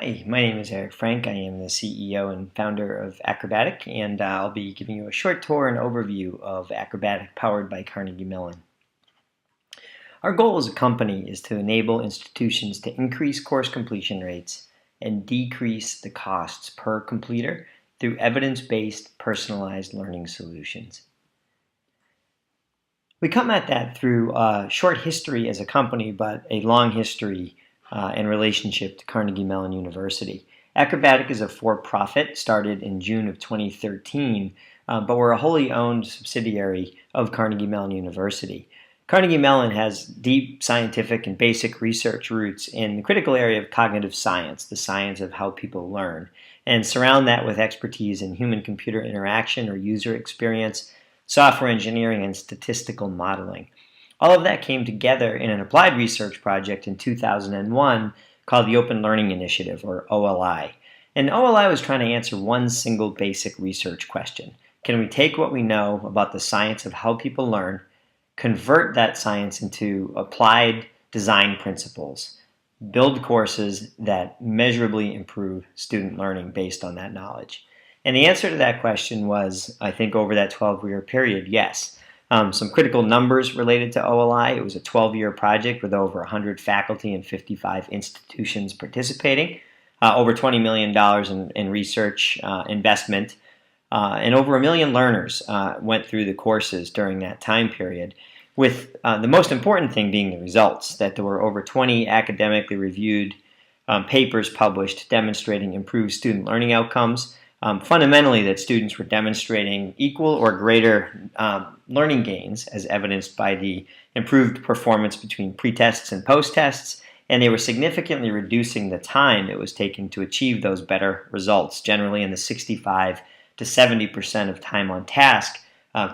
Hi, my name is Eric Frank. I am the CEO and founder of Acrobatiq, and I'll be giving you a short tour and overview of Acrobatiq powered by Carnegie Mellon. Our goal as a company is to enable institutions to increase course completion rates and decrease the costs per completer through evidence-based personalized learning solutions. We come at that through a short history as a company, but a long history in relationship to Carnegie Mellon University. Acrobatiq is a for-profit, started in June of 2013, but we're a wholly owned subsidiary of Carnegie Mellon University. Carnegie Mellon has deep scientific and basic research roots in the critical area of cognitive science, the science of how people learn, and surround that with expertise in human-computer interaction or user experience, software engineering, and statistical modeling. All of that came together in an applied research project in 2001 called the Open Learning Initiative, or OLI. And OLI was trying to answer one single basic research question. Can we take what we know about the science of how people learn, convert that science into applied design principles, build courses that measurably improve student learning based on that knowledge? And the answer to that question was, I think over that 12-year period, yes. Some critical numbers related to OLI. It was a 12-year project with over 100 faculty and 55 institutions participating, over $20 million in research investment, and over 1 million learners went through the courses during that time period, with the most important thing being the results, that there were over 20 academically reviewed papers published demonstrating improved student learning outcomes. Fundamentally, that students were demonstrating equal or greater learning gains as evidenced by the improved performance between pre-tests and post-tests, and they were significantly reducing the time it was taking to achieve those better results, generally in the 65 to 70% of time on task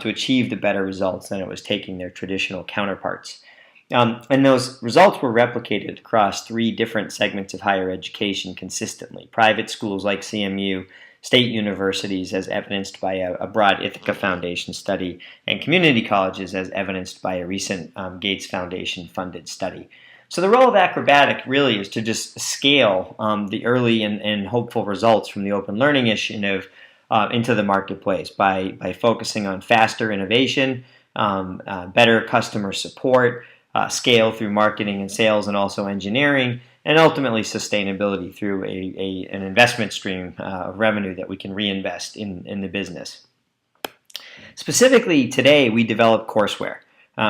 to achieve the better results than it was taking their traditional counterparts. And those results were replicated across 3 different segments of higher education consistently: private schools like CMU, state universities as evidenced by a broad Ithaca Foundation study, and community colleges as evidenced by a recent Gates Foundation funded study. So the role of Acrobatiq really is to just scale the early and hopeful results from the Open Learning Initiative into the marketplace by focusing on faster innovation, better customer support, scale through marketing and sales and also engineering, and ultimately sustainability through an investment stream of revenue that we can reinvest in the business. Specifically today, we develop courseware.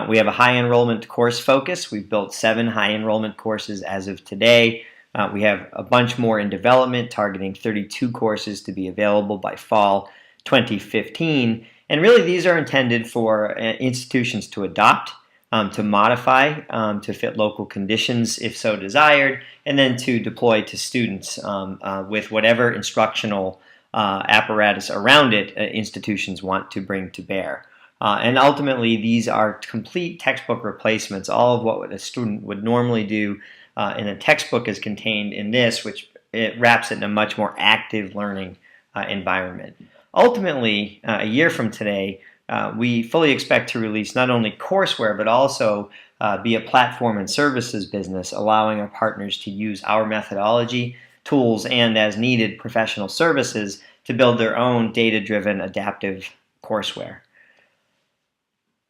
We have a high enrollment course focus. We've built 7 high enrollment courses as of today. We have a bunch more in development, targeting 32 courses to be available by fall 2015. And really these are intended for institutions to adopt, to modify to fit local conditions if so desired, and then to deploy to students with whatever instructional apparatus around it institutions want to bring to bear. And ultimately these are complete textbook replacements. All of what a student would normally do in a textbook is contained in this, which it wraps it in a much more active learning environment. Ultimately, a year from today, we fully expect to release not only courseware, but also be a platform and services business, allowing our partners to use our methodology, tools, and as needed professional services to build their own data-driven adaptive courseware.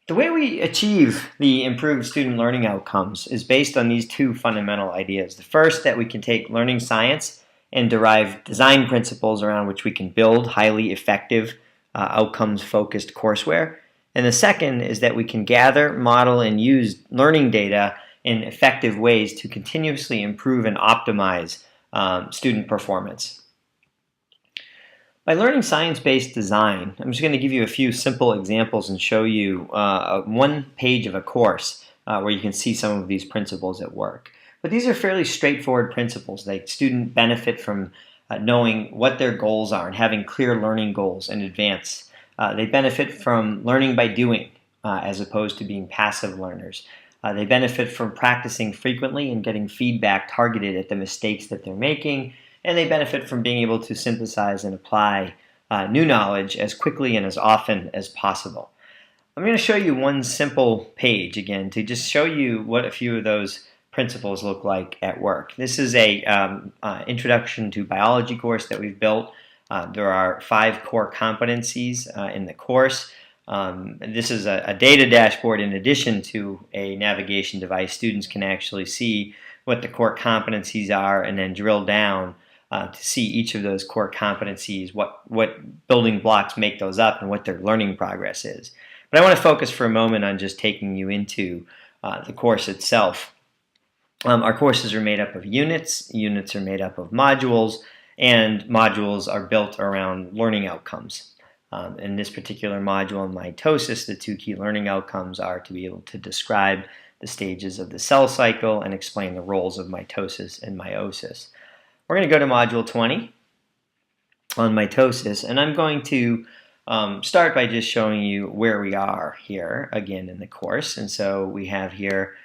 The way we achieve the improved student learning outcomes is based on these 2 fundamental ideas. The first, that we can take learning science and derive design principles around which we can build highly effective outcomes-focused courseware. And the second is that we can gather, model, and use learning data in effective ways to continuously improve and optimize student performance. By learning science-based design, I'm just going to give you a few simple examples and show you one page of a course where you can see some of these principles at work. But these are fairly straightforward principles. Like, students benefit from knowing what their goals are and having clear learning goals in advance. They benefit from learning by doing as opposed to being passive learners. They benefit from practicing frequently and getting feedback targeted at the mistakes that they're making. And they benefit from being able to synthesize and apply new knowledge as quickly and as often as possible. I'm going to show you one simple page again to just show you what a few of those principles look like at work. This is a introduction to biology course that we've built. There are 5 core competencies in the course. This is a data dashboard in addition to a navigation device. Students can actually see what the core competencies are and then drill down to see each of those core competencies, what building blocks make those up, and what their learning progress is. But I want to focus for a moment on just taking you into the course itself. Our courses are made up of units. Units are made up of modules, and modules are built around learning outcomes. In this particular module in mitosis, the 2 key learning outcomes are to be able to describe the stages of the cell cycle and explain the roles of mitosis and meiosis. We're going to go to module 20 on mitosis, and I'm going to start by just showing you where we are here again in the course. And so we have here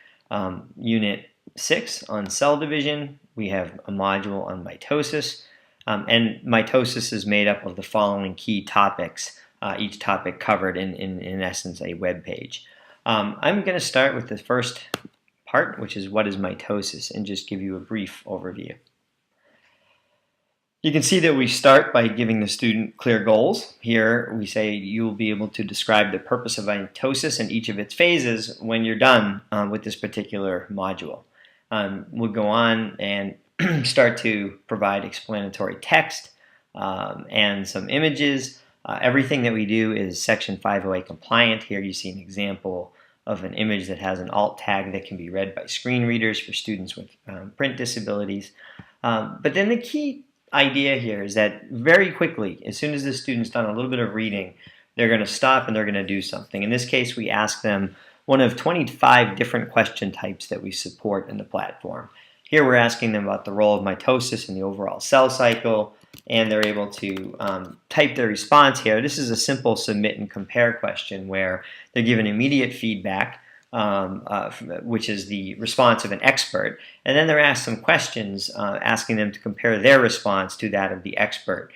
unit 6 on cell division. We have a module on mitosis, and mitosis is made up of the following key topics, each topic covered in essence a web page. I'm going to start with the first part, which is what is mitosis, and just give you a brief overview. You can see that we start by giving the student clear goals. Here we say you will be able to describe the purpose of mitosis and each of its phases when you're done with this particular module. We'll go on and start to provide explanatory text and some images. Everything that we do is Section 508 compliant. Here you see an example of an image that has an alt tag that can be read by screen readers for students with print disabilities. But then the key idea here is that very quickly, as soon as the student's done a little bit of reading, they're going to stop and they're going to do something. In this case, we ask them one of 25 different question types that we support in the platform. Here we're asking them about the role of mitosis in the overall cell cycle, and they're able to type their response here. This is a simple submit and compare question where they're given immediate feedback, which is the response of an expert, and then they're asked some questions asking them to compare their response to that of the expert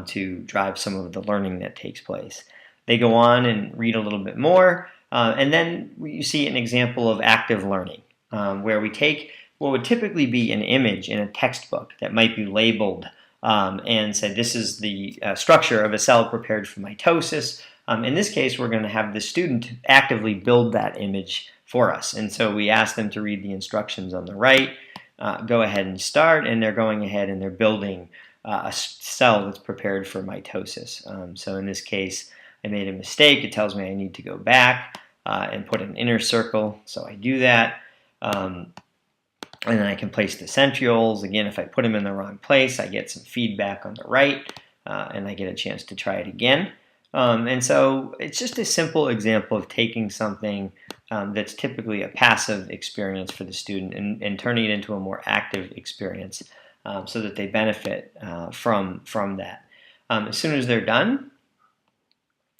to drive some of the learning that takes place. They go on and read a little bit more, and then you see an example of active learning where we take what would typically be an image in a textbook that might be labeled and say this is the structure of a cell prepared for mitosis. In this case, we're going to have the student actively build that image for us. And so we ask them to read the instructions on the right, go ahead and start, and they're going ahead and they're building a cell that's prepared for mitosis. So in this case, I made a mistake. It tells me I need to go back and put an inner circle. So I do that. And then I can place the centrioles. Again, if I put them in the wrong place, I get some feedback on the right, and I get a chance to try it again. And so it's just a simple example of taking something that's typically a passive experience for the student and turning it into a more active experience so that they benefit from that. As soon as they're done,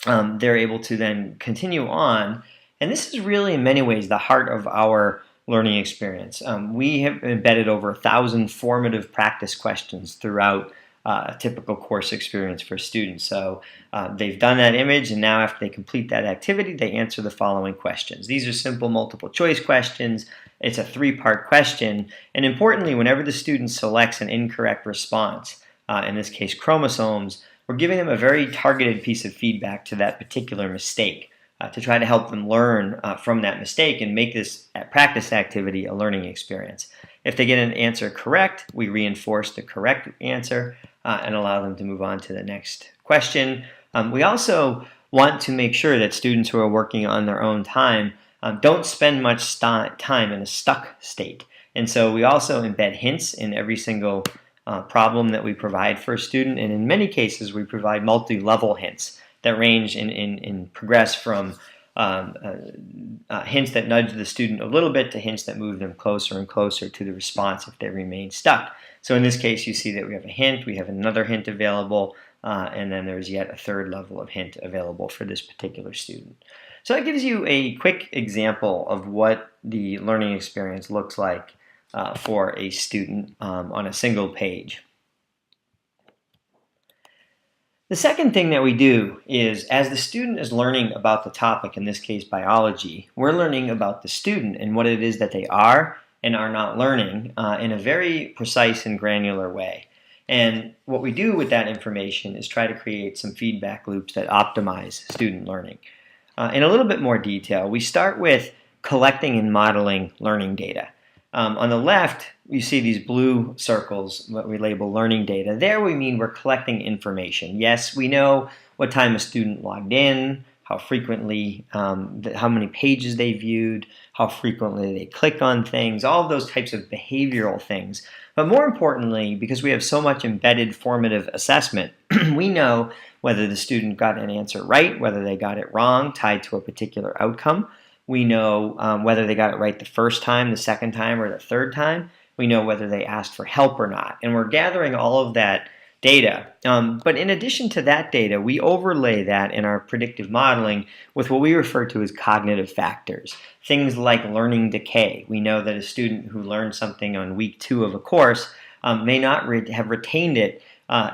they're able to then continue on. And this is really in many ways the heart of our learning experience. We have embedded over 1,000 formative practice questions throughout a typical course experience for students. So they've done that image, and now after they complete that activity, they answer the following questions. These are simple multiple choice questions. It's a 3-part question, and importantly, whenever the student selects an incorrect response, in this case chromosomes, we're giving them a very targeted piece of feedback to that particular mistake to try to help them learn from that mistake and make this practice activity a learning experience. If they get an answer correct, we reinforce the correct answer and allow them to move on to the next question. We also want to make sure that students who are working on their own time don't spend much time in a stuck state. And so we also embed hints in every single problem that we provide for a student, and in many cases we provide multi-level hints that range in progress from hints that nudge the student a little bit to hints that move them closer and closer to the response if they remain stuck. So in this case, you see that we have a hint, we have another hint available, and then there's yet a third level of hint available for this particular student. So that gives you a quick example of what the learning experience looks like for a student on a single page. The second thing that we do is, as the student is learning about the topic, in this case biology, we're learning about the student and what it is that they are and are not learning in a very precise and granular way. And what we do with that information is try to create some feedback loops that optimize student learning. In a little bit more detail, we start with collecting and modeling learning data. On the left, you see these blue circles, what we label learning data. There we mean we're collecting information. Yes, we know what time a student logged in, how frequently, how many pages they viewed, how frequently they click on things, all of those types of behavioral things. But more importantly, because we have so much embedded formative assessment, we know whether the student got an answer right, whether they got it wrong, tied to a particular outcome. We know whether they got it right the first time, the second time, or the third time. We know whether they asked for help or not. And we're gathering all of that data. But in addition to that data, we overlay that in our predictive modeling with what we refer to as cognitive factors. Things like learning decay. We know that a student who learned something on week 2 of a course may not have retained it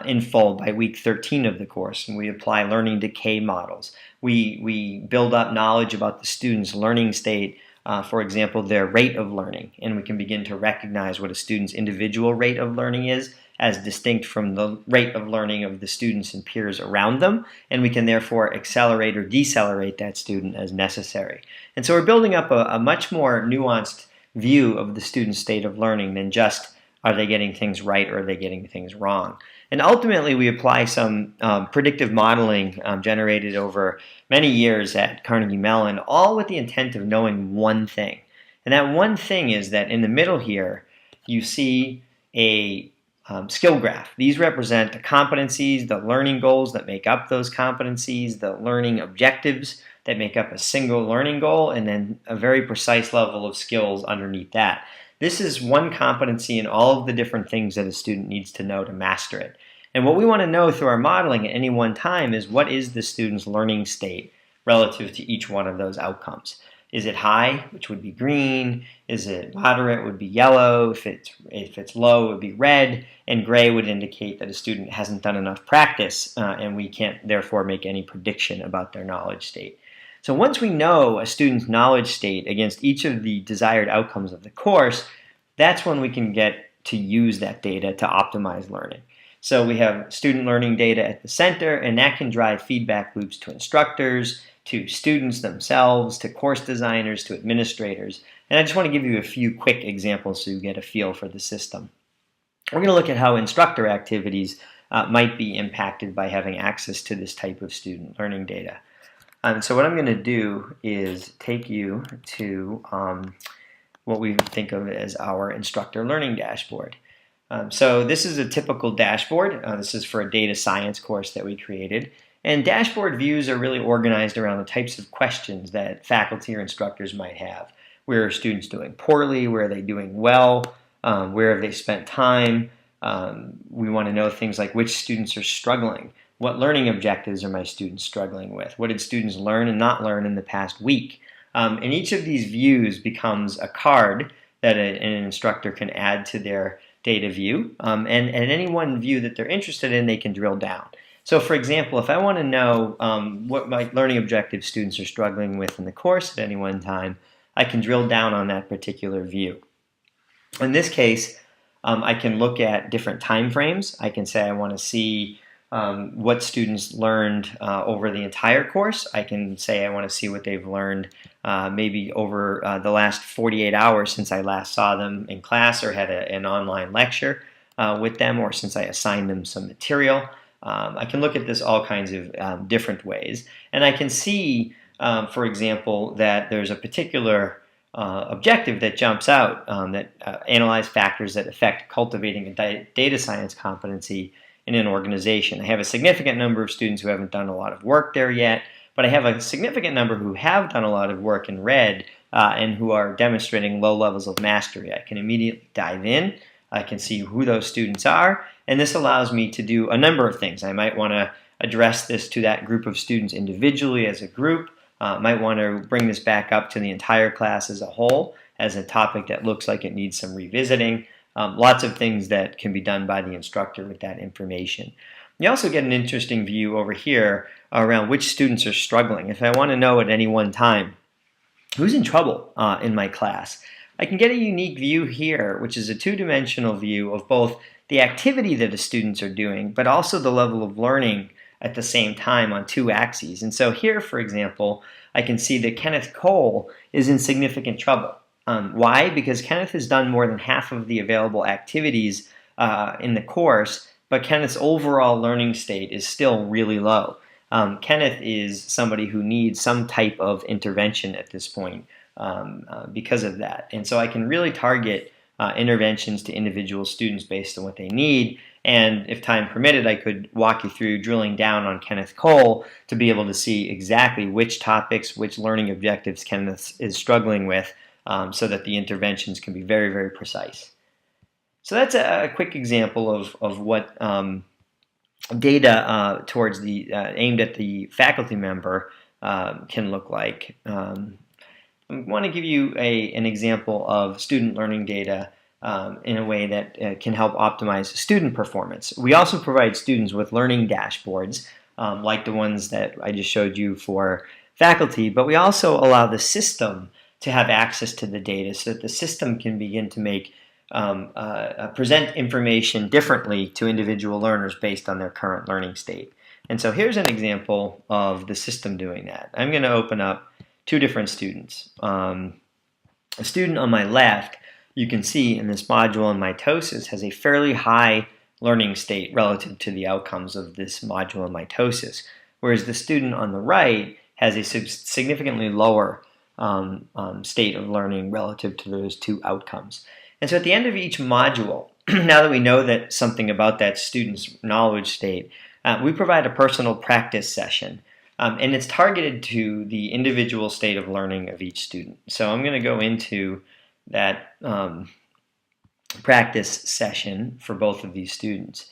in full by week 13 of the course, and we apply learning decay models. We build up knowledge about the student's learning state, for example, their rate of learning, and we can begin to recognize what a student's individual rate of learning is as distinct from the rate of learning of the students and peers around them, and we can therefore accelerate or decelerate that student as necessary. And so we're building up a much more nuanced view of the student's state of learning than just are they getting things right or are they getting things wrong. And ultimately we apply some predictive modeling generated over many years at Carnegie Mellon, all with the intent of knowing one thing. And that one thing is that in the middle here you see a skill graph. These represent the competencies, the learning goals that make up those competencies, the learning objectives that make up a single learning goal, and then a very precise level of skills underneath that. This is one competency in all of the different things that a student needs to know to master it. And what we want to know through our modeling at any one time is what is the student's learning state relative to each one of those outcomes. Is it high, which would be green? Is it moderate, would be yellow? If it's low, it would be red. And gray would indicate that a student hasn't done enough practice, and we can't therefore make any prediction about their knowledge state. So once we know a student's knowledge state against each of the desired outcomes of the course, that's when we can get to use that data to optimize learning. So we have student learning data at the center, and that can drive feedback loops to instructors, to students themselves, to course designers, to administrators. And I just want to give you a few quick examples so you get a feel for the system. We're going to look at how instructor activities might be impacted by having access to this type of student learning data. So what I'm going to do is take you to what we think of as our instructor learning dashboard. So this is a typical dashboard. This is for a data science course that we created. And dashboard views are really organized around the types of questions that faculty or instructors might have. Where are students doing poorly? Where are they doing well? Where have they spent time? We want to know things like which students are struggling. What learning objectives are my students struggling with? What did students learn and not learn in the past week? And each of these views becomes a card that an instructor can add to their data view. And any one view that they're interested in, they can drill down. So for example, if I want to know what my learning objectives students are struggling with in the course at any one time, I can drill down on that particular view. In this case, I can look at different time frames. I can say I want to see what students learned over the entire course. I can say I want to see what they've learned maybe over the last 48 hours since I last saw them in class or had an online lecture with them, or since I assigned them some material. I can look at this all kinds of different ways. And I can see, for example, that there's a particular objective that jumps out that analyze factors that affect cultivating a data science competency in an organization. I have a significant number of students who haven't done a lot of work there yet, but I have a significant number who have done a lot of work in red and who are demonstrating low levels of mastery. I can immediately dive in. I can see who those students are, and this allows me to do a number of things. I might want to address this to that group of students individually as a group. Might want to bring this back up to the entire class as a whole as a topic that looks like it needs some revisiting. Lots of things that can be done by the instructor with that information. You also get an interesting view over here around which students are struggling. If I want to know at any one time who's in trouble in my class, I can get a unique view here, which is a two-dimensional view of both the activity that the students are doing, but also the level of learning at the same time on two axes. And so here, for example, I can see that Kenneth Cole is in significant trouble. Why? Because Kenneth has done more than half of the available activities in the course, but Kenneth's overall learning state is still really low. Kenneth is somebody who needs some type of intervention at this point because of that. And so I can really target interventions to individual students based on what they need. And if time permitted, I could walk you through drilling down on Kenneth Cole to be able to see exactly which topics, which learning objectives Kenneth is struggling with, so that the interventions can be very, very precise. So that's a quick example of what data towards the aimed at the faculty member can look like. I want to give you an example of student learning data in a way that can help optimize student performance. We also provide students with learning dashboards like the ones that I just showed you for faculty, but we also allow the system to have access to the data so that the system can begin to make present information differently to individual learners based on their current learning state. And so here's an example of the system doing that. I'm going to open up two different students. A student on my left, you can see in this module on mitosis, has a fairly high learning state relative to the outcomes of this module on mitosis, whereas the student on the right has a significantly lower state of learning relative to those two outcomes. And so at the end of each module, now that we know that something about that student's knowledge state, we provide a personal practice session. And it's targeted to the individual state of learning of each student. So I'm going to go into that practice session for both of these students.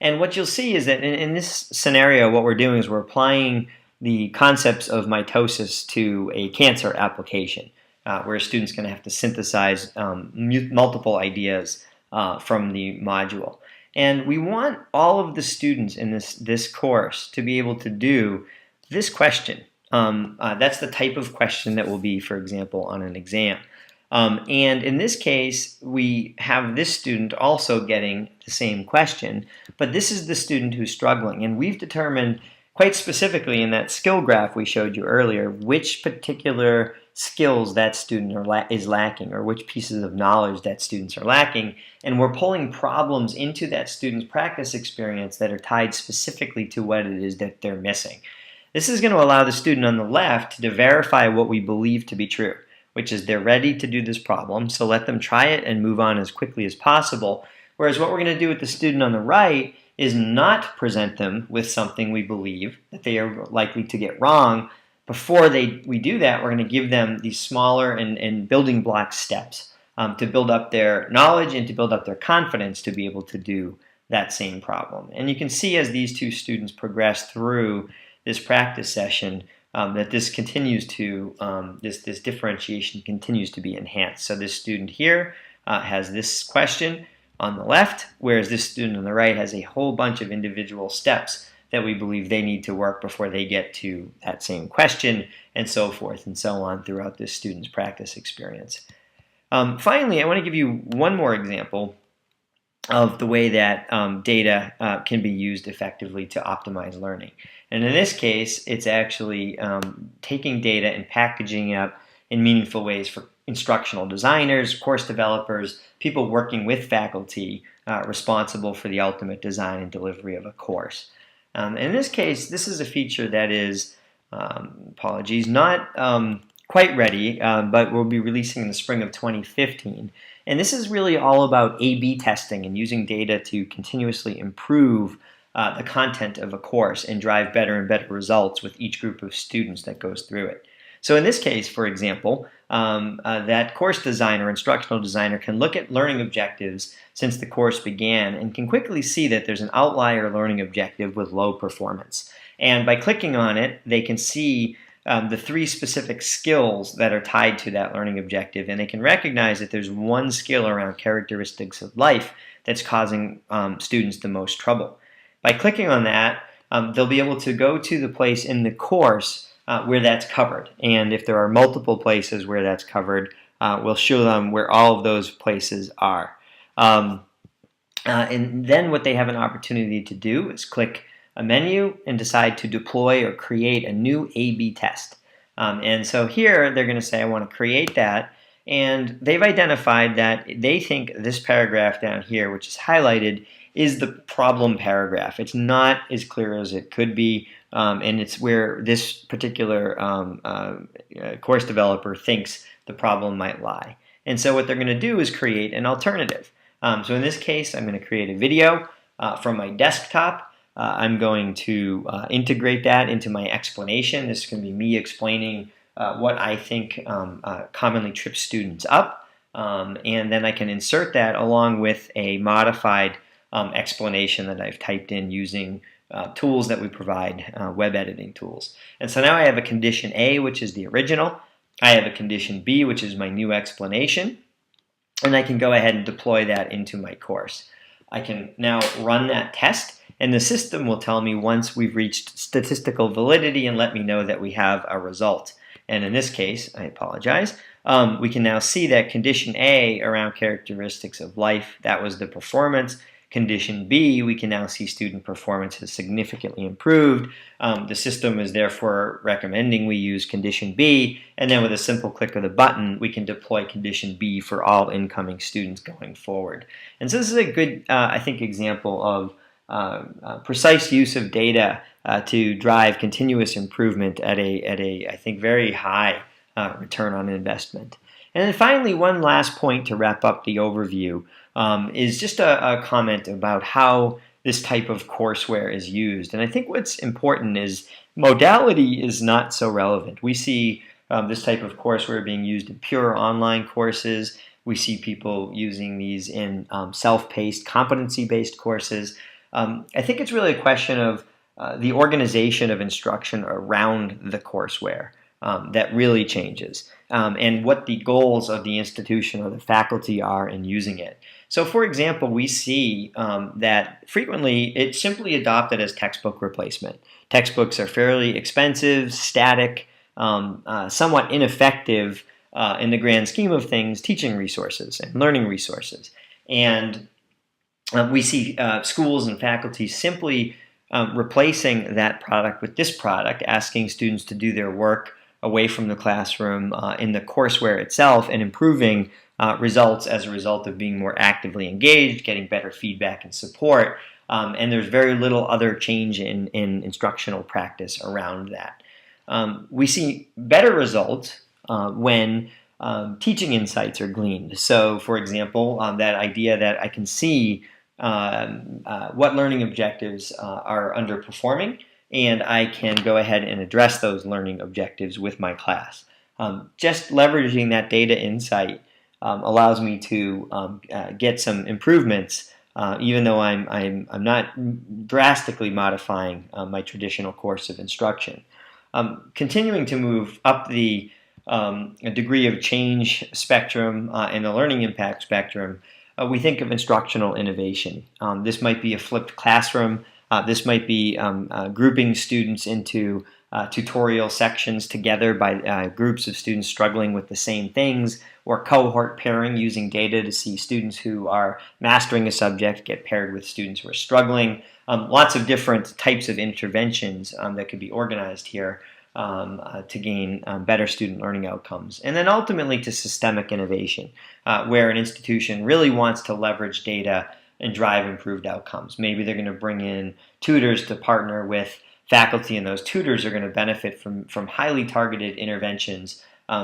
And what you'll see is that in this scenario, what we're doing is we're applying the concepts of mitosis to a cancer application, where a student's going to have to synthesize multiple ideas from the module. And we want all of the students in this course to be able to do this question. That's the type of question that will be, for example, on an exam. And in this case, we have this student also getting the same question, but this is the student who's struggling. And we've determined quite specifically in that skill graph we showed you earlier which particular skills that student is lacking, or which pieces of knowledge that students are lacking. And we're pulling problems into that student's practice experience that are tied specifically to what it is that they're missing. This is going to allow the student on the left to verify what we believe to be true, which is they're ready to do this problem, so let them try it and move on as quickly as possible. Whereas what we're going to do with the student on the right is not present them with something we believe that they are likely to get wrong. Before we do that, we're going to give them these smaller and building block steps to build up their knowledge and to build up their confidence to be able to do that same problem. And you can see as these two students progress through this practice session that this continues to, this differentiation continues to be enhanced. So this student here has this question on the left, whereas this student on the right has a whole bunch of individual steps that we believe they need to work before they get to that same question, and so forth and so on throughout this student's practice experience. Finally, I want to give you one more example of the way that data can be used effectively to optimize learning. And in this case, it's actually taking data and packaging it up in meaningful ways for instructional designers, course developers, people working with faculty responsible for the ultimate design and delivery of a course. In this case, this is a feature that is, not quite ready, but we'll be releasing in the spring of 2015. And this is really all about A/B testing and using data to continuously improve the content of a course and drive better and better results with each group of students that goes through it. So in this case, for example, that course designer, instructional designer, can look at learning objectives since the course began and can quickly see that there's an outlier learning objective with low performance. And by clicking on it, they can see the three specific skills that are tied to that learning objective, and they can recognize that there's one skill around characteristics of life that's causing students the most trouble. By clicking on that, they'll be able to go to the place in the course where that's covered. And if there are multiple places where that's covered, will show them where all of those places are. And then what they have an opportunity to do is click a menu and decide to deploy or create a new A/B test. And so here they're going to say, I want to create that. And they've identified that they think this paragraph down here, which is highlighted, is the problem paragraph. It's not as clear as it could be, and it's where this particular course developer thinks the problem might lie. And so what they're going to do is create an alternative. So in this case, I'm going to create a video from my desktop. I'm going to integrate that into my explanation. This is going to be me explaining what I think commonly trips students up. And then I can insert that along with a modified explanation that I've typed in using tools that we provide, web editing tools. And so now I have a condition A, which is the original. I have a condition B, which is my new explanation. And I can go ahead and deploy that into my course. I can now run that test, and the system will tell me once we've reached statistical validity and let me know that we have a result. And in this case, I apologize, we can now see that condition A around characteristics of life, that was the performance. Condition B, we can now see student performance has significantly improved. The system is therefore recommending we use condition B, and then with a simple click of the button, we can deploy condition B for all incoming students going forward. And so this is a good, I think, example of precise use of data to drive continuous improvement at a I think, very high return on investment. And then finally, one last point to wrap up the overview is just a comment about how this type of courseware is used. And I think what's important is modality is not so relevant. We see this type of courseware being used in pure online courses. We see people using these in self-paced, competency-based courses. I think it's really a question of the organization of instruction around the courseware that really changes, and what the goals of the institution or the faculty are in using it. So for example, we see that frequently it's simply adopted as textbook replacement. Textbooks are fairly expensive, static, somewhat ineffective in the grand scheme of things, teaching resources and learning resources. And we see schools and faculty simply replacing that product with this product, asking students to do their work away from the classroom in the courseware itself, and improving results as a result of being more actively engaged, getting better feedback and support, and there's very little other change in instructional practice around that. We see better results when teaching insights are gleaned. So for example, that idea that I can see what learning objectives are underperforming, and I can go ahead and address those learning objectives with my class. Just leveraging that data insight allows me to get some improvements, even though I'm not drastically modifying my traditional course of instruction. Continuing to move up the degree of change spectrum and the learning impact spectrum, we think of instructional innovation. This might be a flipped classroom. This might be grouping students into tutorial sections together by groups of students struggling with the same things, or cohort pairing using data to see students who are mastering a subject get paired with students who are struggling. Lots of different types of interventions that could be organized here to gain better student learning outcomes. And then ultimately to systemic innovation, where an institution really wants to leverage data and drive improved outcomes. Maybe they're going to bring in tutors to partner with faculty, and those tutors are going to benefit from highly targeted interventions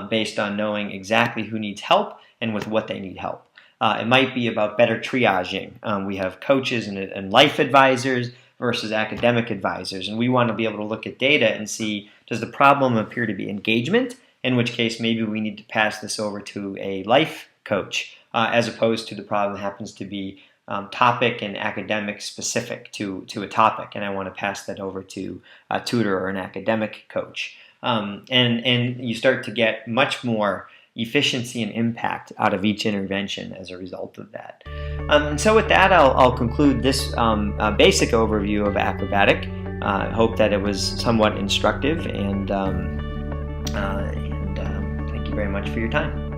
based on knowing exactly who needs help and with what they need help. It might be about better triaging. We have coaches and life advisors versus academic advisors, and we want to be able to look at data and see, does the problem appear to be engagement, in which case maybe we need to pass this over to a life coach, as opposed to the problem that happens to be topic and academic specific to a topic, and I want to pass that over to a tutor or an academic coach. And you start to get much more efficiency and impact out of each intervention as a result of that. And so with that, I'll conclude this basic overview of Acrobatiq. I hope that it was somewhat instructive, and thank you very much for your time.